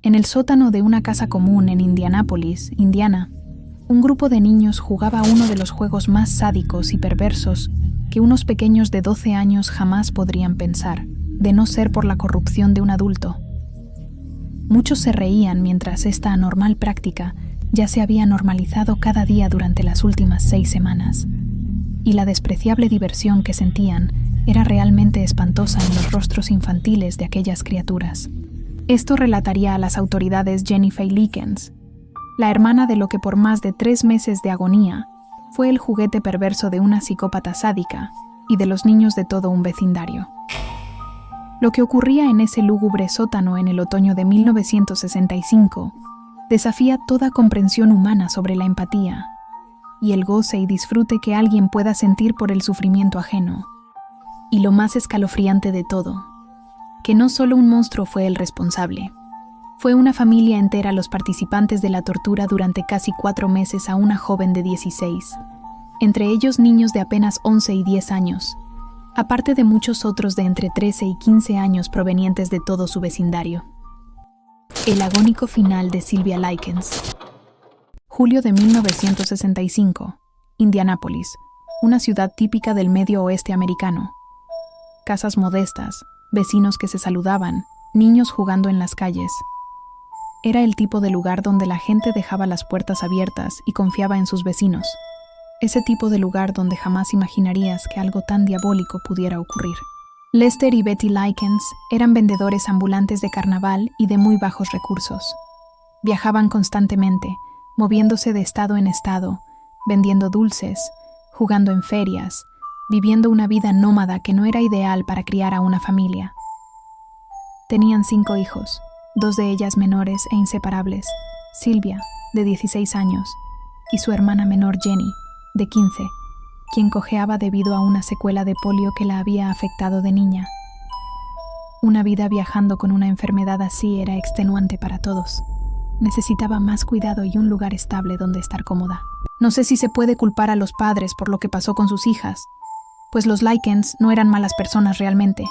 En el sótano de una casa común en Indianápolis, Indiana, un grupo de niños jugaba uno de los juegos más sádicos y perversos que unos pequeños de 12 años jamás podrían pensar, de no ser por la corrupción de un adulto. Muchos se reían mientras esta anormal práctica ya se había normalizado cada día durante las últimas 6 semanas, y la despreciable diversión que sentían era realmente espantosa en los rostros infantiles de aquellas criaturas. Esto relataría a las autoridades Jenny Faye Likens, la hermana de lo que por más de 3 meses de agonía fue el juguete perverso de una psicópata sádica y de los niños de todo un vecindario. Lo que ocurría en ese lúgubre sótano en el otoño de 1965 desafía toda comprensión humana sobre la empatía y el goce y disfrute que alguien pueda sentir por el sufrimiento ajeno. Y lo más escalofriante de todo, que no solo un monstruo fue el responsable, fue una familia entera los participantes de la tortura durante casi 4 meses a una joven de 16, entre ellos niños de apenas 11 y 10 años, aparte de muchos otros de entre 13 y 15 años provenientes de todo su vecindario. El agónico final de Sylvia Likens. Julio de 1965, Indianápolis, una ciudad típica del medio oeste americano. Casas modestas, vecinos que se saludaban, niños jugando en las calles. Era el tipo de lugar donde la gente dejaba las puertas abiertas y confiaba en sus vecinos. Ese tipo de lugar donde jamás imaginarías que algo tan diabólico pudiera ocurrir. Lester y Betty Likens eran vendedores ambulantes de carnaval y de muy bajos recursos. Viajaban constantemente, moviéndose de estado en estado, vendiendo dulces, jugando en ferias, viviendo una vida nómada que no era ideal para criar a una familia. Tenían 5 hijos, 2 de ellas menores e inseparables, Sylvia, de 16 años, y su hermana menor Jenny, de 15, quien cojeaba debido a una secuela de polio que la había afectado de niña. Una vida viajando con una enfermedad así era extenuante para todos. Necesitaba más cuidado y un lugar estable donde estar cómoda. No sé si se puede culpar a los padres por lo que pasó con sus hijas, pues los Likens no eran malas personas realmente.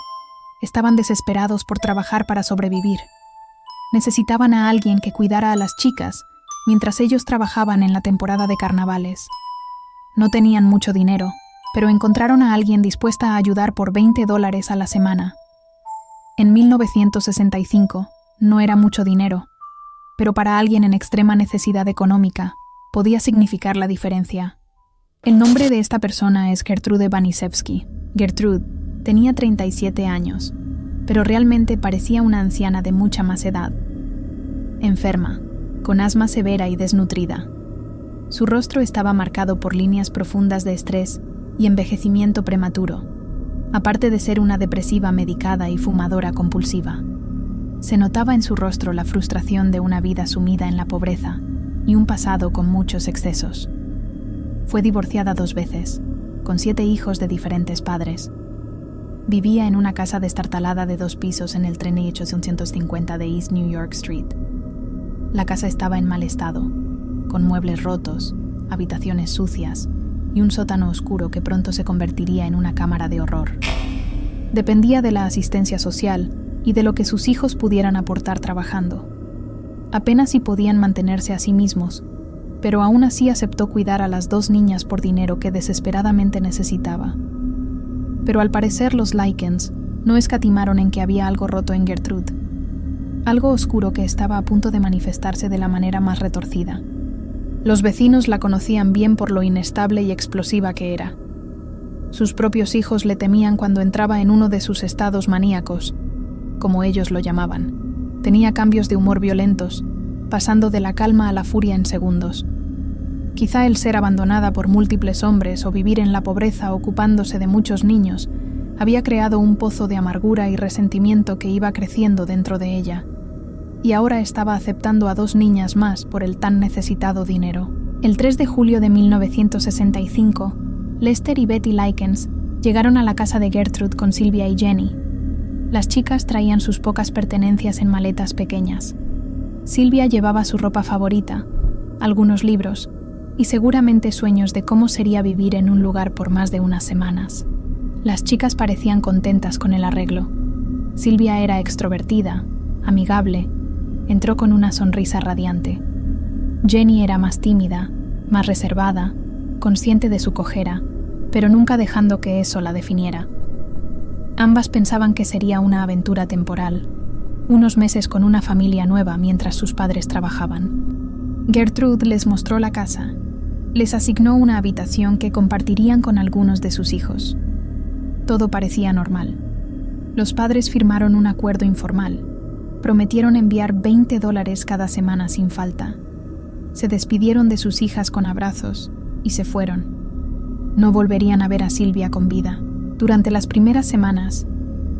Estaban desesperados por trabajar para sobrevivir. Necesitaban a alguien que cuidara a las chicas mientras ellos trabajaban en la temporada de carnavales. No tenían mucho dinero, pero encontraron a alguien dispuesta a ayudar por $20 a la semana. En 1965 no era mucho dinero, pero para alguien en extrema necesidad económica podía significar la diferencia. El nombre de esta persona es Gertrude Banisewski. Gertrude tenía 37 años, pero realmente parecía una anciana de mucha más edad. Enferma, con asma severa y desnutrida. Su rostro estaba marcado por líneas profundas de estrés y envejecimiento prematuro, aparte de ser una depresiva medicada y fumadora compulsiva. Se notaba en su rostro la frustración de una vida sumida en la pobreza y un pasado con muchos excesos. Fue divorciada 2 veces, con 7 hijos de diferentes padres. Vivía en una casa destartalada de 2 pisos en el Trinity 850 de East New York Street. La casa estaba en mal estado, con muebles rotos, habitaciones sucias y un sótano oscuro que pronto se convertiría en una cámara de horror. Dependía de la asistencia social y de lo que sus hijos pudieran aportar trabajando. Apenas si podían mantenerse a sí mismos, pero aún así aceptó cuidar a las 2 niñas por dinero que desesperadamente necesitaba. Pero al parecer los Likens no escatimaron en que había algo roto en Gertrude, algo oscuro que estaba a punto de manifestarse de la manera más retorcida. Los vecinos la conocían bien por lo inestable y explosiva que era. Sus propios hijos le temían cuando entraba en uno de sus estados maníacos, como ellos lo llamaban. Tenía cambios de humor violentos, pasando de la calma a la furia en segundos. Quizá el ser abandonada por múltiples hombres o vivir en la pobreza ocupándose de muchos niños había creado un pozo de amargura y resentimiento que iba creciendo dentro de ella, y ahora estaba aceptando a 2 niñas más por el tan necesitado dinero. El 3 de julio de 1965, Lester y Betty Likens llegaron a la casa de Gertrude con Sylvia y Jenny. Las chicas traían sus pocas pertenencias en maletas pequeñas. Sylvia llevaba su ropa favorita, algunos libros, y seguramente sueños de cómo sería vivir en un lugar por más de unas semanas. Las chicas parecían contentas con el arreglo. Sylvia era extrovertida, amigable, Entró con una sonrisa radiante. Jenny era más tímida, más reservada, consciente de su cojera, pero nunca dejando que eso la definiera. Ambas pensaban que sería una aventura temporal, unos meses con una familia nueva mientras sus padres trabajaban. Gertrude les mostró la casa. Les asignó una habitación que compartirían con algunos de sus hijos. Todo parecía normal. Los padres firmaron un acuerdo informal. Prometieron enviar $20 cada semana sin falta. Se despidieron de sus hijas con abrazos y se fueron. No volverían a ver a Sylvia con vida. Durante las primeras semanas,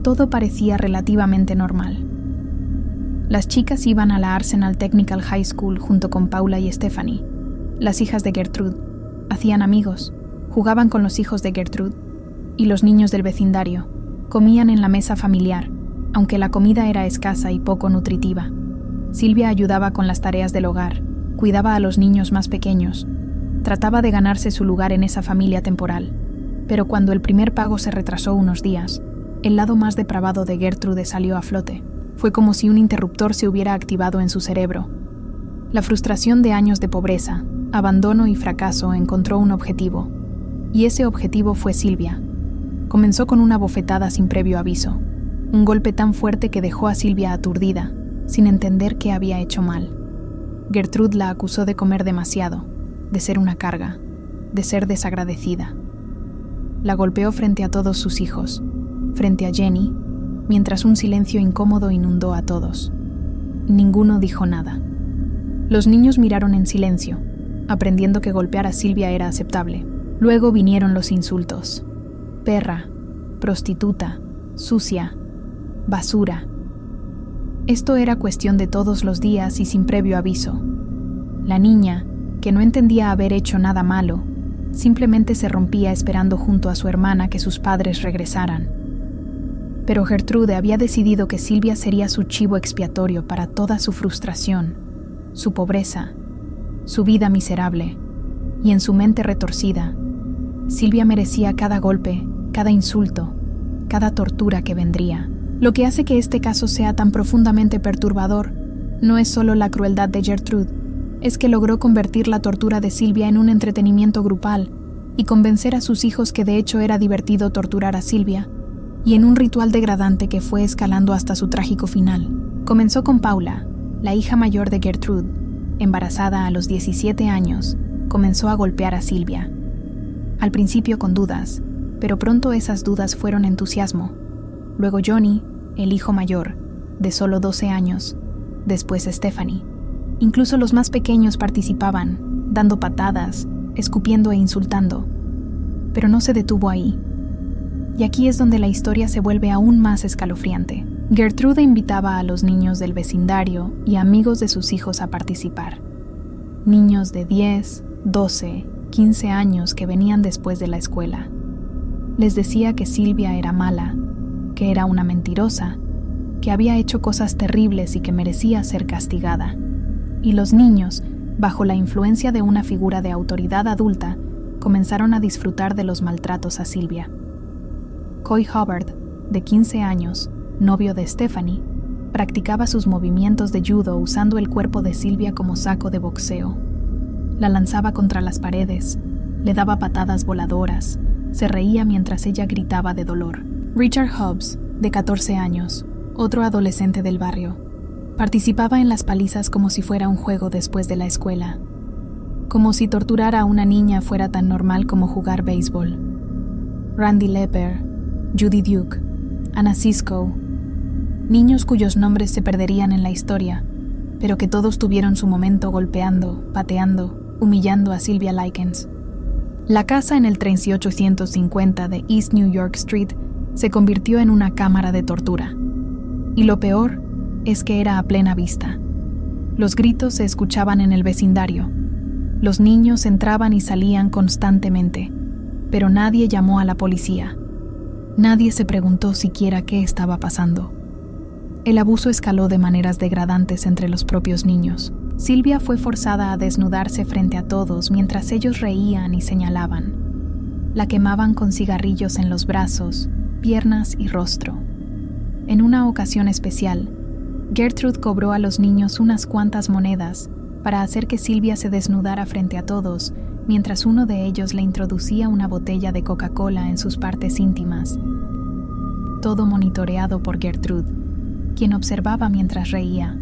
todo parecía relativamente normal. Las chicas iban a la Arsenal Technical High School junto con Paula y Stephanie, las hijas de Gertrude. Hacían amigos, jugaban con los hijos de Gertrude y los niños del vecindario. Comían en la mesa familiar, aunque la comida era escasa y poco nutritiva. Sylvia ayudaba con las tareas del hogar, cuidaba a los niños más pequeños, trataba de ganarse su lugar en esa familia temporal. Pero cuando el primer pago se retrasó unos días, el lado más depravado de Gertrude salió a flote. Fue como si un interruptor se hubiera activado en su cerebro. La frustración de años de pobreza, abandono y fracaso encontró un objetivo, y ese objetivo fue Sylvia. Comenzó con una bofetada sin previo aviso, un golpe tan fuerte que dejó a Sylvia aturdida, sin entender qué había hecho mal. Gertrude la acusó de comer demasiado, de ser una carga, de ser desagradecida. La golpeó frente a todos sus hijos, frente a Jenny, mientras un silencio incómodo inundó a todos. Ninguno dijo nada. Los niños miraron en silencio, aprendiendo que golpear a Sylvia era aceptable. Luego vinieron los insultos. Perra, prostituta, sucia, basura. Esto era cuestión de todos los días y sin previo aviso. La niña, que no entendía haber hecho nada malo, simplemente se rompía esperando junto a su hermana que sus padres regresaran. Pero Gertrude había decidido que Sylvia sería su chivo expiatorio para toda su frustración, su pobreza, su vida miserable, y en su mente retorcida, Sylvia merecía cada golpe, cada insulto, cada tortura que vendría. Lo que hace que este caso sea tan profundamente perturbador no es solo la crueldad de Gertrude, es que logró convertir la tortura de Sylvia en un entretenimiento grupal y convencer a sus hijos que de hecho era divertido torturar a Sylvia, y en un ritual degradante que fue escalando hasta su trágico final. Comenzó con Paula, la hija mayor de Gertrude, embarazada a los 17 años, comenzó a golpear a Sylvia. Al principio con dudas, pero pronto esas dudas fueron entusiasmo. Luego Johnny, el hijo mayor, de solo 12 años, después Stephanie. Incluso los más pequeños participaban, dando patadas, escupiendo e insultando. Pero no se detuvo ahí. Y aquí es donde la historia se vuelve aún más escalofriante. Gertrude invitaba a los niños del vecindario y amigos de sus hijos a participar. Niños de 10, 12, 15 años que venían después de la escuela. Les decía que Sylvia era mala, que era una mentirosa, que había hecho cosas terribles y que merecía ser castigada. Y los niños, bajo la influencia de una figura de autoridad adulta, comenzaron a disfrutar de los maltratos a Sylvia. Coy Hubbard, de 15 años, novio de Stephanie, practicaba sus movimientos de judo usando el cuerpo de Sylvia como saco de boxeo. La lanzaba contra las paredes, le daba patadas voladoras, se reía mientras ella gritaba de dolor. Richard Hobbs, de 14 años, otro adolescente del barrio, participaba en las palizas como si fuera un juego después de la escuela, como si torturar a una niña fuera tan normal como jugar béisbol. Randy Lepper, Judy Duke, Anna Cisco, niños cuyos nombres se perderían en la historia, pero que todos tuvieron su momento golpeando, pateando, humillando a Sylvia Likens. La casa en el 3850 de East New York Street se convirtió en una cámara de tortura. Y lo peor es que era a plena vista. Los gritos se escuchaban en el vecindario. Los niños entraban y salían constantemente, pero nadie llamó a la policía. Nadie se preguntó siquiera qué estaba pasando. El abuso escaló de maneras degradantes entre los propios niños. Sylvia fue forzada a desnudarse frente a todos mientras ellos reían y señalaban. La quemaban con cigarrillos en los brazos, piernas y rostro. En una ocasión especial, Gertrude cobró a los niños unas cuantas monedas para hacer que Silvia se desnudara frente a todos, mientras uno de ellos le introducía una botella de Coca-Cola en sus partes íntimas. Todo monitoreado por Gertrude, quien observaba mientras reía.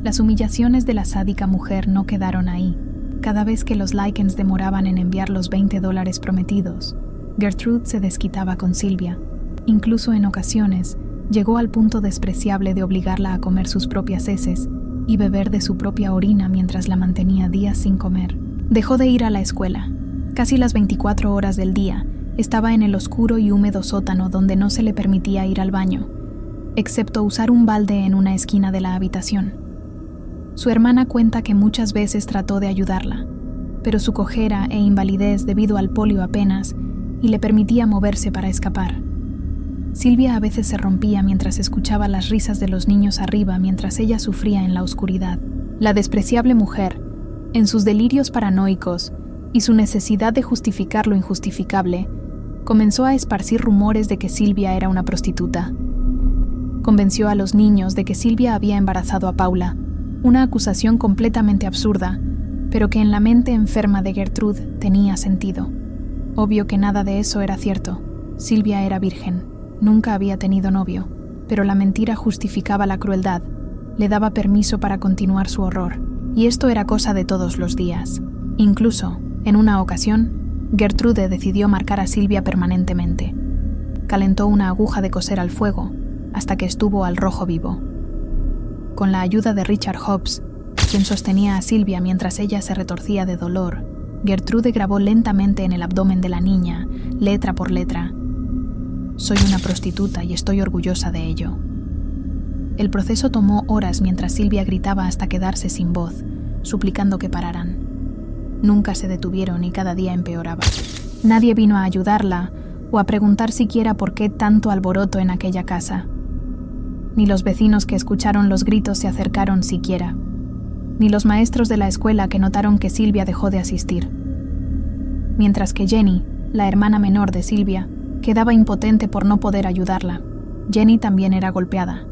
Las humillaciones de la sádica mujer no quedaron ahí. Cada vez que los Likens demoraban en enviar los $20 prometidos, Gertrude se desquitaba con Silvia. Incluso en ocasiones, llegó al punto despreciable de obligarla a comer sus propias heces y beber de su propia orina mientras la mantenía días sin comer. Dejó de ir a la escuela. Casi las 24 horas del día, estaba en el oscuro y húmedo sótano donde no se le permitía ir al baño, excepto usar un balde en una esquina de la habitación. Su hermana cuenta que muchas veces trató de ayudarla, pero su cojera e invalidez debido al polio apenas y le permitía moverse para escapar. Silvia a veces se rompía mientras escuchaba las risas de los niños arriba mientras ella sufría en la oscuridad. La despreciable mujer, en sus delirios paranoicos y su necesidad de justificar lo injustificable, comenzó a esparcir rumores de que Silvia era una prostituta. Convenció a los niños de que Silvia había embarazado a Paula, una acusación completamente absurda, pero que en la mente enferma de Gertrude tenía sentido. Obvio que nada de eso era cierto. Silvia era virgen, nunca había tenido novio, pero la mentira justificaba la crueldad, le daba permiso para continuar su horror, y esto era cosa de todos los días. Incluso, en una ocasión, Gertrude decidió marcar a Silvia permanentemente. Calentó una aguja de coser al fuego, hasta que estuvo al rojo vivo. Con la ayuda de Richard Hobbs, quien sostenía a Silvia mientras ella se retorcía de dolor, Gertrude grabó lentamente en el abdomen de la niña, letra por letra: «Soy una prostituta y estoy orgullosa de ello». El proceso tomó horas mientras Silvia gritaba hasta quedarse sin voz, suplicando que pararan. Nunca se detuvieron y cada día empeoraba. Nadie vino a ayudarla o a preguntar siquiera por qué tanto alboroto en aquella casa. Ni los vecinos que escucharon los gritos se acercaron siquiera, ni los maestros de la escuela que notaron que Silvia dejó de asistir. Mientras que Jenny, la hermana menor de Silvia, quedaba impotente por no poder ayudarla. Jenny también era golpeada,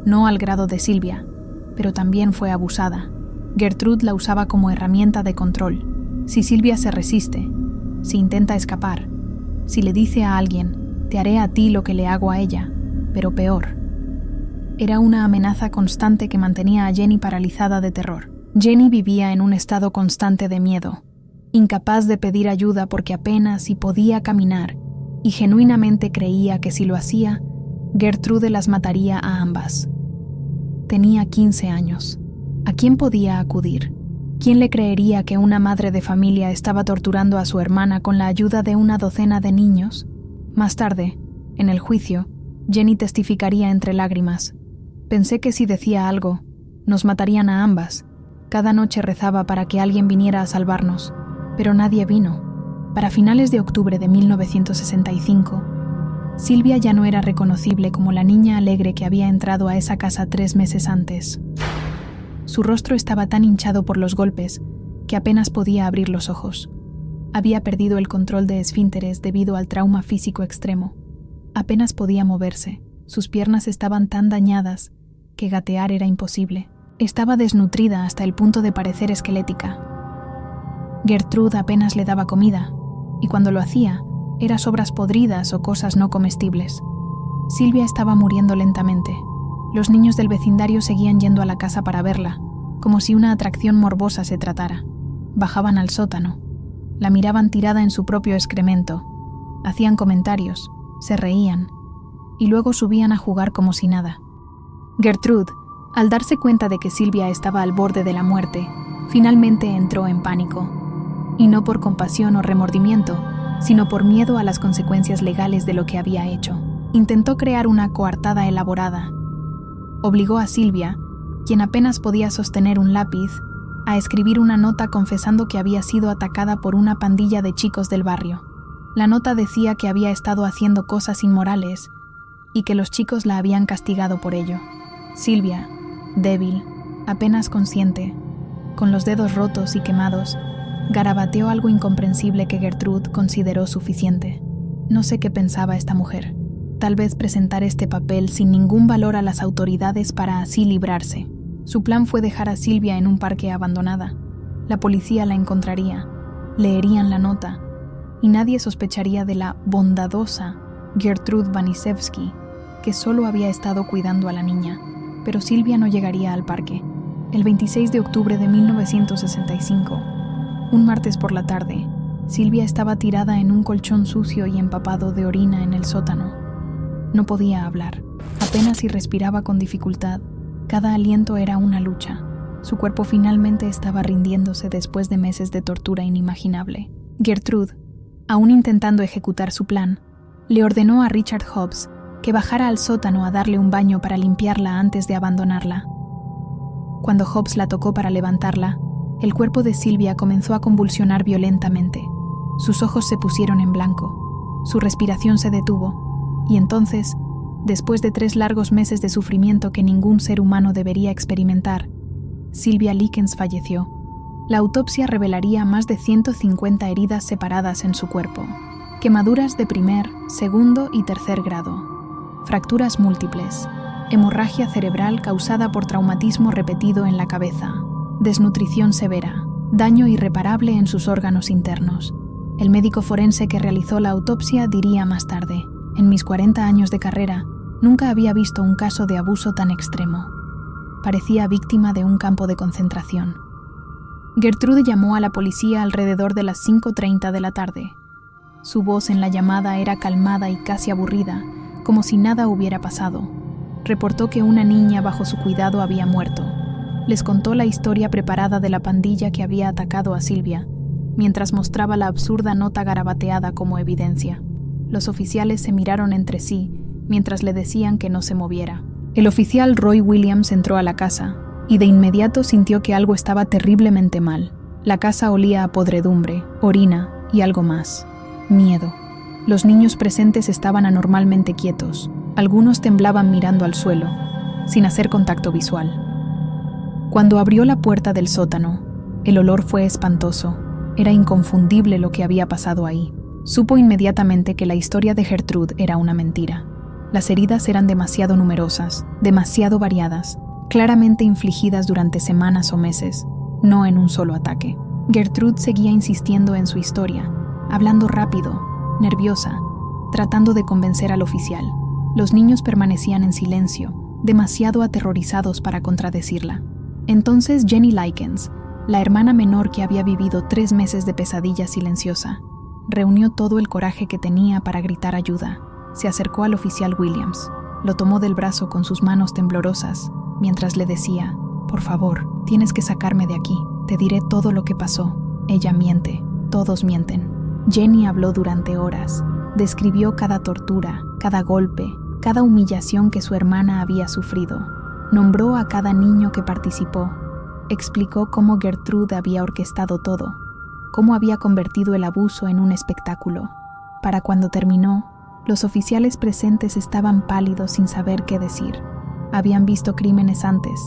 no al grado de Silvia, pero también fue abusada. Gertrude la usaba como herramienta de control. Si Silvia se resiste, si intenta escapar, si le dice a alguien, «Te haré a ti lo que le hago a ella», pero peor. Era una amenaza constante que mantenía a Jenny paralizada de terror. Jenny vivía en un estado constante de miedo, incapaz de pedir ayuda porque apenas si podía caminar, y genuinamente creía que si lo hacía, Gertrude las mataría a ambas. Tenía 15 años. ¿A quién podía acudir? ¿Quién le creería que una madre de familia estaba torturando a su hermana con la ayuda de una docena de niños? Más tarde, en el juicio, Jenny testificaría entre lágrimas. Pensé que si decía algo, nos matarían a ambas. Cada noche rezaba para que alguien viniera a salvarnos, pero nadie vino. Para finales de octubre de 1965, Silvia ya no era reconocible como la niña alegre que había entrado a esa casa 3 meses antes. Su rostro estaba tan hinchado por los golpes que apenas podía abrir los ojos. Había perdido el control de esfínteres debido al trauma físico extremo. Apenas podía moverse. Sus piernas estaban tan dañadas que gatear era imposible. Estaba desnutrida hasta el punto de parecer esquelética. Gertrude apenas le daba comida, y cuando lo hacía, eran sobras podridas o cosas no comestibles. Silvia estaba muriendo lentamente. Los niños del vecindario seguían yendo a la casa para verla, como si una atracción morbosa se tratara. Bajaban al sótano. La miraban tirada en su propio excremento. Hacían comentarios, se reían, y luego subían a jugar como si nada. Gertrude, al darse cuenta de que Silvia estaba al borde de la muerte, finalmente entró en pánico. Y no por compasión o remordimiento, sino por miedo a las consecuencias legales de lo que había hecho. Intentó crear una coartada elaborada. Obligó a Silvia, quien apenas podía sostener un lápiz, a escribir una nota confesando que había sido atacada por una pandilla de chicos del barrio. La nota decía que había estado haciendo cosas inmorales y que los chicos la habían castigado por ello. Silvia, débil, apenas consciente, con los dedos rotos y quemados, garabateó algo incomprensible que Gertrude consideró suficiente. No sé qué pensaba esta mujer. tal vez presentar este papel sin ningún valor a las autoridades para así librarse. Su plan fue dejar a Silvia en un parque abandonada. La policía la encontraría, leerían la nota, y nadie sospecharía de la bondadosa Gertrude Wanisewski, que solo había estado cuidando a la niña. Pero Silvia no llegaría al parque. El 26 de octubre de 1965, un martes por la tarde, Silvia estaba tirada en un colchón sucio y empapado de orina en el sótano. No podía hablar, apenas si respiraba con dificultad. Cada aliento era una lucha. Su cuerpo finalmente estaba rindiéndose después de meses de tortura inimaginable. Gertrude, aún intentando ejecutar su plan, le ordenó a Richard Hobbs que bajara al sótano a darle un baño para limpiarla antes de abandonarla. Cuando Hobbs la tocó para levantarla, el cuerpo de Silvia comenzó a convulsionar violentamente. Sus ojos se pusieron en blanco, su respiración se detuvo, y entonces, después de 3 largos meses de sufrimiento que ningún ser humano debería experimentar, Silvia Likens falleció. La autopsia revelaría más de 150 heridas separadas en su cuerpo, quemaduras de primer, segundo y tercer grado, fracturas múltiples, hemorragia cerebral causada por traumatismo repetido en la cabeza, desnutrición severa, daño irreparable en sus órganos internos. El médico forense que realizó la autopsia diría más tarde: en mis 40 años de carrera, nunca había visto un caso de abuso tan extremo. Parecía víctima de un campo de concentración. Gertrude llamó a la policía alrededor de las 5:30 de la tarde. Su voz en la llamada era calmada y casi aburrida, como si nada hubiera pasado. Reportó que una niña bajo su cuidado había muerto. Les contó la historia preparada de la pandilla que había atacado a Silvia, mientras mostraba la absurda nota garabateada como evidencia. Los oficiales se miraron entre sí mientras le decían que no se moviera. El oficial Roy Williams entró a la casa y de inmediato sintió que algo estaba terriblemente mal. La casa olía a podredumbre, orina y algo más: miedo. Los niños presentes estaban anormalmente quietos. Algunos temblaban mirando al suelo, sin hacer contacto visual. Cuando abrió la puerta del sótano, el olor fue espantoso. Era inconfundible lo que había pasado ahí. Supo inmediatamente que la historia de Gertrude era una mentira. Las heridas eran demasiado numerosas, demasiado variadas, claramente infligidas durante semanas o meses, no en un solo ataque. Gertrude seguía insistiendo en su historia, hablando rápido, nerviosa, tratando de convencer al oficial. Los niños permanecían en silencio, demasiado aterrorizados para contradecirla. Entonces Jenny Likens, la hermana menor que había vivido 3 meses de pesadilla silenciosa, reunió todo el coraje que tenía para gritar ayuda. Se acercó al oficial Williams, lo tomó del brazo con sus manos temblorosas, mientras le decía: «Por favor, tienes que sacarme de aquí, te diré todo lo que pasó. Ella miente, todos mienten». Jenny habló durante horas, describió cada tortura, cada golpe, cada humillación que su hermana había sufrido. Nombró a cada niño que participó. Explicó cómo Gertrude había orquestado todo, cómo había convertido el abuso en un espectáculo. Para cuando terminó, los oficiales presentes estaban pálidos sin saber qué decir. Habían visto crímenes antes,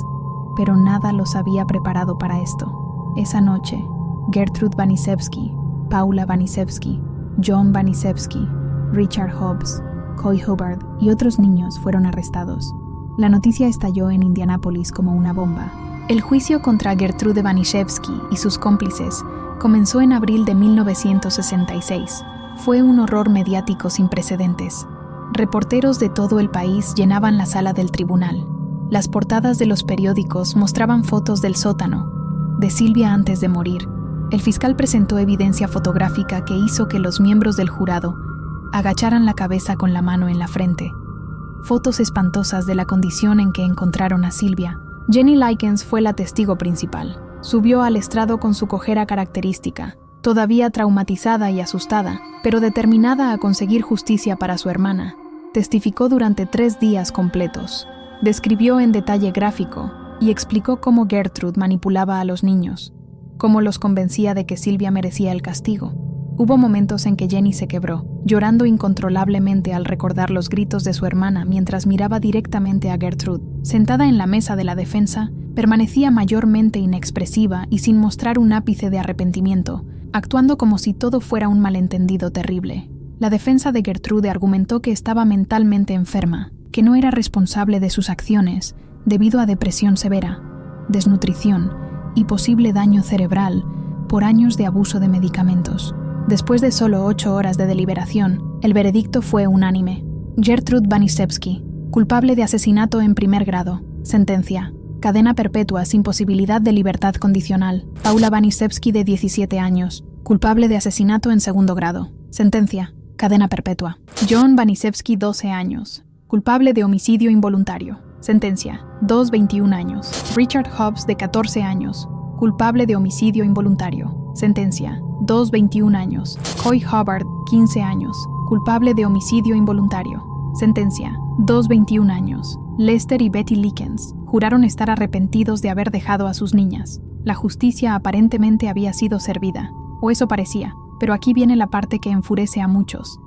pero nada los había preparado para esto. Esa noche, Gertrude Wanisewski, Paula Wanisewski, John Wanisewski, Richard Hobbs, Coy Hubbard y otros niños fueron arrestados. La noticia estalló en Indianápolis como una bomba. El juicio contra Gertrude Wanisewski y sus cómplices comenzó en abril de 1966. Fue un horror mediático sin precedentes. Reporteros de todo el país llenaban la sala del tribunal. Las portadas de los periódicos mostraban fotos del sótano, de Silvia antes de morir. El fiscal presentó evidencia fotográfica que hizo que los miembros del jurado agacharan la cabeza con la mano en la frente. Fotos espantosas de la condición en que encontraron a Silvia. Jenny Likens fue la testigo principal. Subió al estrado con su cojera característica, todavía traumatizada y asustada, pero determinada a conseguir justicia para su hermana. Testificó durante 3 días completos. Describió en detalle gráfico y explicó cómo Gertrude manipulaba a los niños, cómo los convencía de que Silvia merecía el castigo. Hubo momentos en que Jenny se quebró, llorando incontrolablemente al recordar los gritos de su hermana mientras miraba directamente a Gertrude. Sentada en la mesa de la defensa, permanecía mayormente inexpresiva y sin mostrar un ápice de arrepentimiento, actuando como si todo fuera un malentendido terrible. La defensa de Gertrude argumentó que estaba mentalmente enferma, que no era responsable de sus acciones debido a depresión severa, desnutrición y posible daño cerebral por años de abuso de medicamentos. Después de solo 8 horas de deliberación, el veredicto fue unánime. Gertrude Baniszewski, culpable de asesinato en primer grado. Sentencia: cadena perpetua sin posibilidad de libertad condicional. Paula Baniszewski, de 17 años, culpable de asesinato en segundo grado. Sentencia: cadena perpetua. John Baniszewski, 12 años, culpable de homicidio involuntario. Sentencia: 21 años. Richard Hobbs, de 14 años, culpable de homicidio involuntario. Sentencia: 21 años. Coy Hubbard, 15 años, culpable de homicidio involuntario. Sentencia: 21 años. Lester y Betty Likens juraron estar arrepentidos de haber dejado a sus niñas. La justicia aparentemente había sido servida, o eso parecía, pero aquí viene la parte que enfurece a muchos.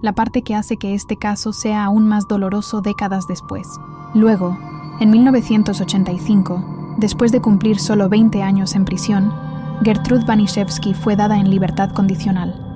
La parte que hace que este caso sea aún más doloroso décadas después. Luego, en 1985, después de cumplir solo 20 años en prisión, Gertrude Baniszewski fue dada en libertad condicional.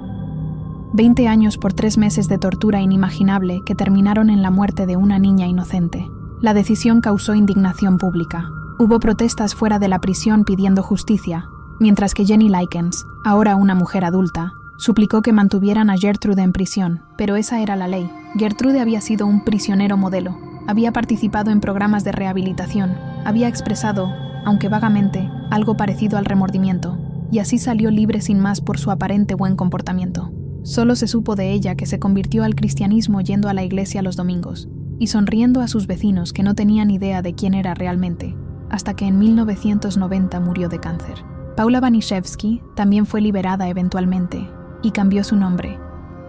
20 años por 3 meses de tortura inimaginable que terminaron en la muerte de una niña inocente. La decisión causó indignación pública. Hubo protestas fuera de la prisión pidiendo justicia, mientras que Jenny Likens, ahora una mujer adulta, suplicó que mantuvieran a Gertrude en prisión, pero esa era la ley. Gertrude había sido un prisionero modelo, había participado en programas de rehabilitación, había expresado, aunque vagamente, algo parecido al remordimiento, y así salió libre sin más por su aparente buen comportamiento. Solo se supo de ella que se convirtió al cristianismo yendo a la iglesia los domingos, y sonriendo a sus vecinos que no tenían idea de quién era realmente, hasta que en 1990 murió de cáncer. Paula Baniszewski también fue liberada eventualmente, y cambió su nombre.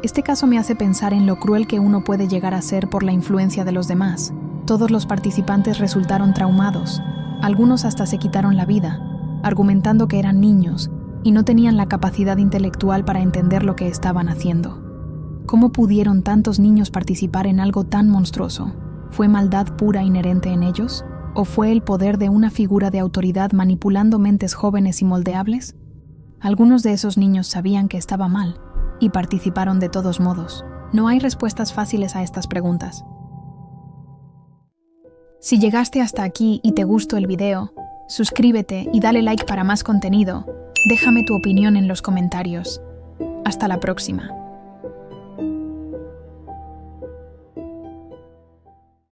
Este caso me hace pensar en lo cruel que uno puede llegar a ser por la influencia de los demás. Todos los participantes resultaron traumados, algunos hasta se quitaron la vida, argumentando que eran niños y no tenían la capacidad intelectual para entender lo que estaban haciendo. ¿Cómo pudieron tantos niños participar en algo tan monstruoso? ¿Fue maldad pura inherente en ellos? ¿O fue el poder de una figura de autoridad manipulando mentes jóvenes y moldeables? Algunos de esos niños sabían que estaba mal y participaron de todos modos. No hay respuestas fáciles a estas preguntas. Si llegaste hasta aquí y te gustó el video, suscríbete y dale like para más contenido. Déjame tu opinión en los comentarios. Hasta la próxima.